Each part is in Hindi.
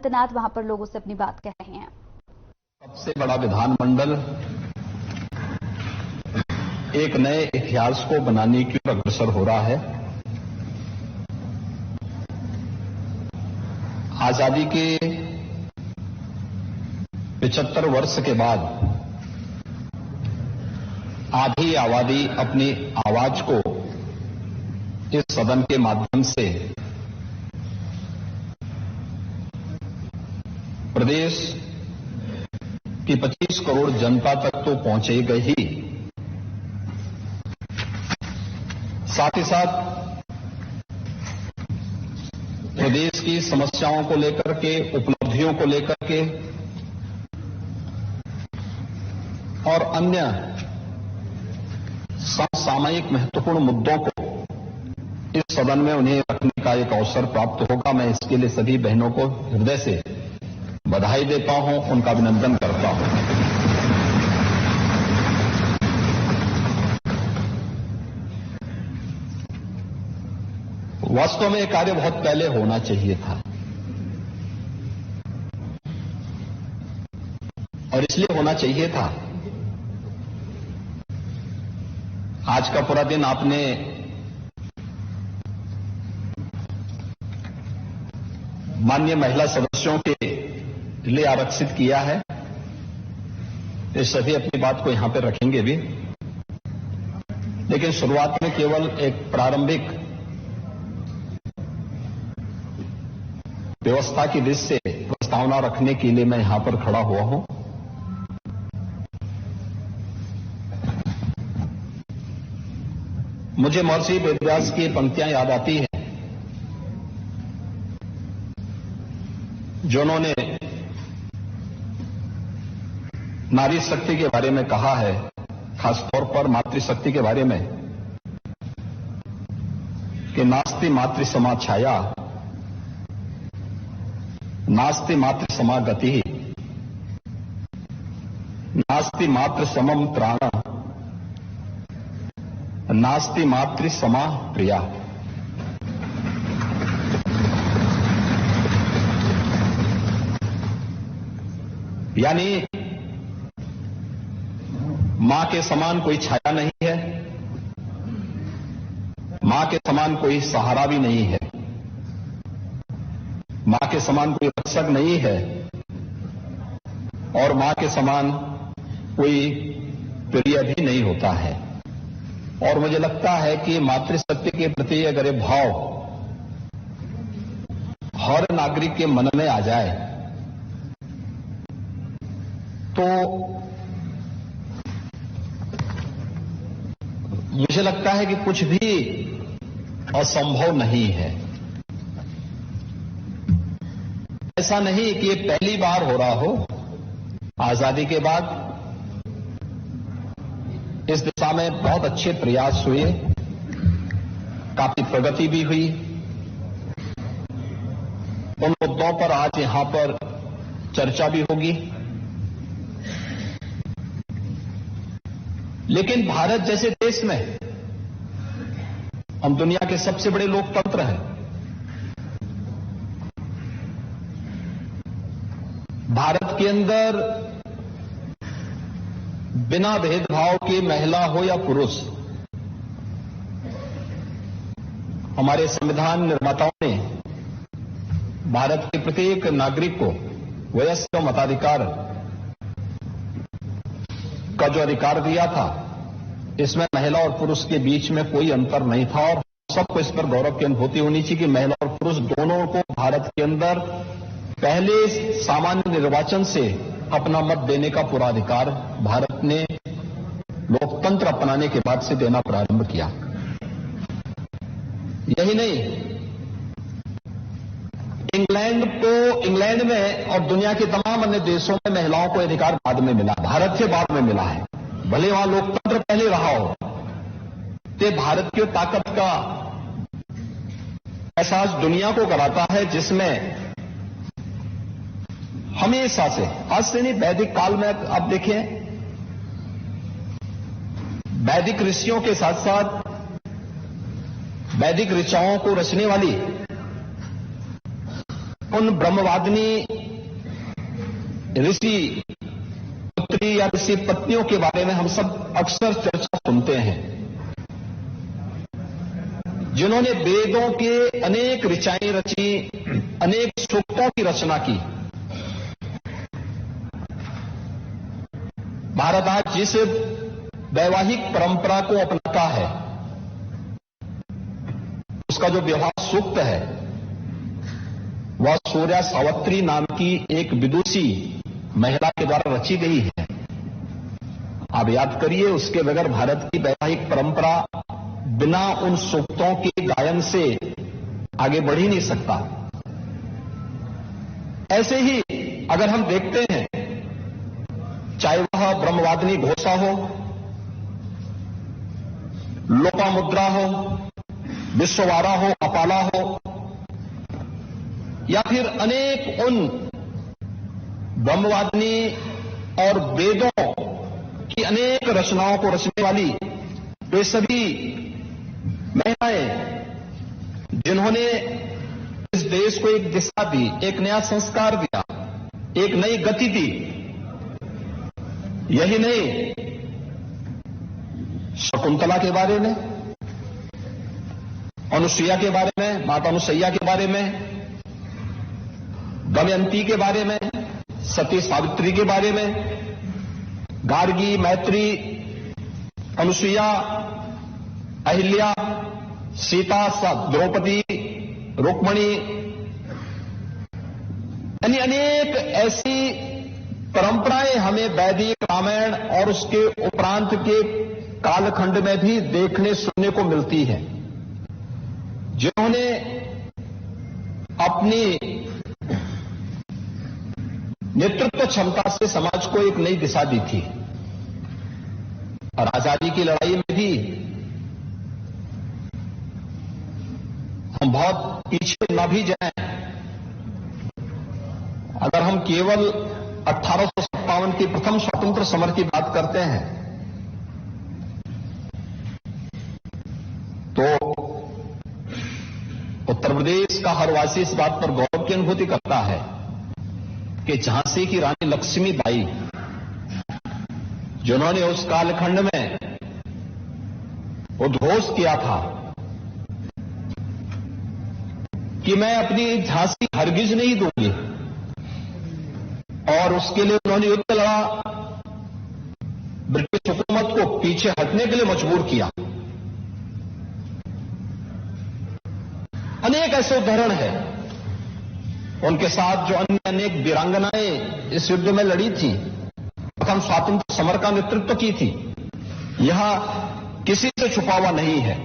आदित्यनाथ वहां पर लोगों से अपनी बात कह रहे हैं। सबसे बड़ा विधानमंडल एक नए इतिहास को बनाने की ओर अग्रसर हो रहा है। आजादी के 75 वर्ष के बाद आधी आबादी अपनी आवाज को इस सदन के माध्यम से प्रदेश की 25 करोड़ जनता तक तो पहुंचेगी ही, साथ ही साथ प्रदेश की समस्याओं को लेकर के, उपलब्धियों को लेकर के और अन्य समसामयिक महत्वपूर्ण मुद्दों को इस सदन में उन्हें रखने का एक अवसर प्राप्त होगा। मैं इसके लिए सभी बहनों को हृदय से बधाई देता हूं, उनका अभिनंदन करता हूं। वास्तव में यह कार्य बहुत पहले होना चाहिए था और इसलिए होना चाहिए था। आज का पूरा दिन आपने माननीय महिला सदस्यों के लिए आरक्षित किया है। ये सभी अपनी बात को यहां पर रखेंगे भी, लेकिन शुरुआत में केवल एक प्रारंभिक व्यवस्था की दृष्टि से प्रस्तावना रखने के लिए मैं यहां पर खड़ा हुआ हूं। मुझे महर्षि वेदव्यास की पंक्तियां याद आती हैं जो उन्होंने नारी शक्ति के बारे में कहा है, खासतौर पर मातृशक्ति के बारे में, कि नास्ति मातृ समा छाया, नास्ति मातृ समा गति, नास्ति मातृ समम त्राण, नास्ति मातृ समा प्रिया। यानी मां के समान कोई छाया नहीं है, मां के समान कोई सहारा भी नहीं है, मां के समान कोई रक्षक नहीं है और मां के समान कोई प्रिय भी नहीं होता है। और मुझे लगता है कि मातृशक्ति के प्रति अगर ये भाव हर नागरिक के मन में आ जाए तो मुझे लगता है कि कुछ भी असंभव नहीं है। ऐसा नहीं कि ये पहली बार हो रहा हो। आजादी के बाद इस दिशा में बहुत अच्छे प्रयास हुए, काफी प्रगति भी हुई। उन मुद्दों पर आज यहां पर चर्चा भी होगी। लेकिन भारत जैसे देश में हम दुनिया के सबसे बड़े लोकतंत्र हैं। भारत के अंदर बिना भेदभाव के महिला हो या पुरुष, हमारे संविधान निर्माताओं ने भारत के प्रत्येक नागरिक को वयस्क मताधिकार का जो अधिकार दिया था, इसमें महिला और पुरुष के बीच में कोई अंतर नहीं था और सबको इस पर गौरव की अनुभूति होनी चाहिए कि महिला और पुरुष दोनों को भारत के अंदर पहले सामान्य निर्वाचन से अपना मत देने का पूरा अधिकार भारत ने लोकतंत्र अपनाने के बाद से देना प्रारंभ किया। यही नहीं, इंग्लैंड में और दुनिया के तमाम अन्य देशों में महिलाओं को अधिकार बाद में मिला, भारत के बाद में मिला है। भले वहां लोकतंत्र पहले रहा हो, तो भारत की ताकत का एहसास दुनिया को कराता है, जिसमें हमेशा से, आज से नहीं, वैदिक काल में आप देखिए, वैदिक ऋषियों के साथ साथ वैदिक ऋचाओं को रचने वाली उन ब्रह्मवादिनी ऋषि पुत्री या ऋषि पत्नियों के बारे में हम सब अक्सर चर्चा सुनते हैं, जिन्होंने वेदों के अनेक ऋचाएं रची, अनेक सूक्तों की रचना की। भारत आज जिस वैवाहिक परंपरा को अपनाता है, उसका जो विवाह सूक्त है वह सूर्या सावित्री नाम की एक विदुषी महिला के द्वारा रची गई है। आप याद करिए, उसके बगैर भारत की वैवाहिक परंपरा बिना उन सूक्तों के गायन से आगे बढ़ ही नहीं सकता। ऐसे ही अगर हम देखते हैं, चाहे वह ब्रह्मवादिनी घोषा हो, लोपामुद्रा हो, विश्ववारा हो, अपाला हो, या फिर अनेक उन ब्रह्मवादिनी और वेदों की अनेक रचनाओं को रचने वाली वे सभी महिलाएं जिन्होंने इस देश को एक दिशा दी, एक नया संस्कार दिया, एक नई गति दी। यही नहीं, शकुंतला के बारे में, अनुसुईया के बारे में, माता अनुसुईया के बारे में, दमयंती के बारे में, सती सावित्री के बारे में, गार्गी, मैत्री, अनुसुईया, अहिल्या, सीता, द्रौपदी, रुक्मणी, यानी अनेक ऐसी परंपराएं हमें वैदिक रामायण और उसके उपरांत के कालखंड में भी देखने सुनने को मिलती है, जिन्होंने अपनी नेतृत्व क्षमता से समाज को एक नई दिशा दी थी। और आजादी की लड़ाई में भी हम बहुत पीछे न भी जाएं। अगर हम केवल 1857 की प्रथम स्वतंत्र समर की बात करते हैं तो उत्तर प्रदेश का हर वासी इस बात पर गौरव की अनुभूति करता है कि झांसी की रानी लक्ष्मीबाई, जिन्होंने उस कालखंड में उद्घोष किया था कि मैं अपनी झांसी हरगिज नहीं दूंगी, और उसके लिए उन्होंने युद्ध लड़ा, ब्रिटिश हुकूमत को पीछे हटने के लिए मजबूर किया। अनेक ऐसे उदाहरण हैं। उनके साथ जो अन्य अनेक वीरांगनाएं इस युद्ध में लड़ी थी, प्रथम स्वातंत्र समर का नेतृत्व की थी, यह किसी से छुपा हुआ नहीं है।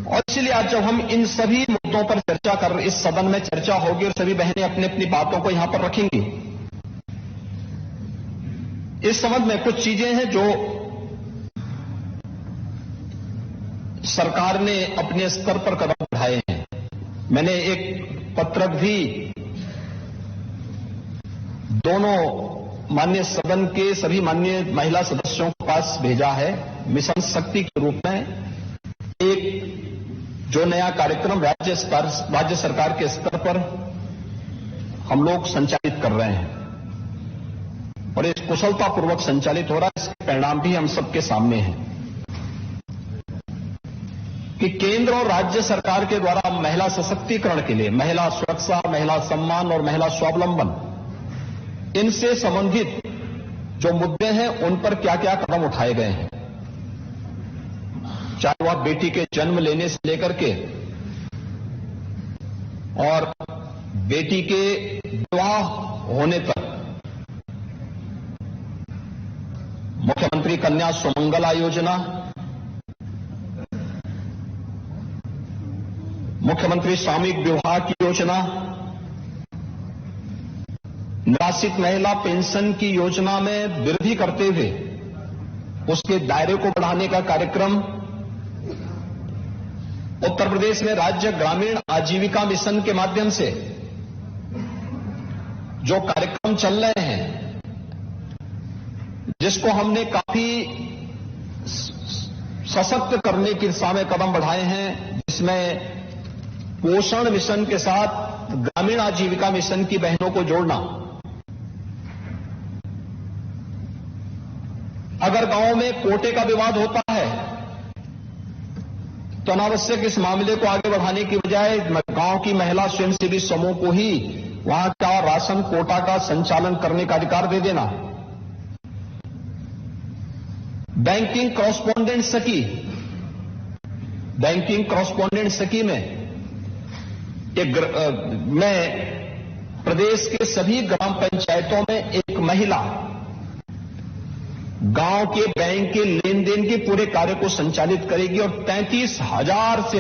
और इसलिए आज जब हम इन सभी मुद्दों पर चर्चा कर, इस सदन में चर्चा होगी और सभी बहनें अपनी अपनी बातों को यहां पर रखेंगी, इस संबंध में कुछ चीजें हैं जो सरकार ने अपने स्तर पर कदम उठाए हैं। मैंने एक पत्रक भी दोनों माननीय सदन के सभी माननीय महिला सदस्यों के पास भेजा है, मिशन शक्ति के रूप में एक जो नया कार्यक्रम राज्य सरकार के स्तर पर हम लोग संचालित कर रहे हैं और ये कुशलतापूर्वक संचालित हो रहा है। इसके परिणाम भी हम सबके सामने हैं कि केंद्र और राज्य सरकार के द्वारा महिला सशक्तिकरण के लिए, महिला सुरक्षा, महिला सम्मान और महिला स्वावलंबन, इनसे संबंधित जो मुद्दे हैं उन पर क्या क्या कदम उठाए गए हैं, चाहे वह बेटी के जन्म लेने से लेकर के और बेटी के विवाह होने तक, मुख्यमंत्री कन्या सुमंगला योजना, मुख्यमंत्री सामूहिक विवाह की योजना, निराश्रित महिला पेंशन की योजना में वृद्धि करते हुए उसके दायरे को बढ़ाने का कार्यक्रम, उत्तर प्रदेश में राज्य ग्रामीण आजीविका मिशन के माध्यम से जो कार्यक्रम चल रहे हैं, जिसको हमने काफी सशक्त करने की दिशा में कदम बढ़ाए हैं, जिसमें पोषण मिशन के साथ ग्रामीण आजीविका मिशन की बहनों को जोड़ना, अगर गांव में कोटे का विवाद होता है तो अनावश्यक इस मामले को आगे बढ़ाने की बजाय गांव की महिला स्वयंसेवी समूह को ही वहां का राशन कोटा का संचालन करने का अधिकार दे देना। बैंकिंग कॉरस्पॉन्डेंट सखी में मैं प्रदेश के सभी ग्राम पंचायतों में एक महिला गांव के बैंक के लेन देन के पूरे कार्य को संचालित करेगी और 33,000 से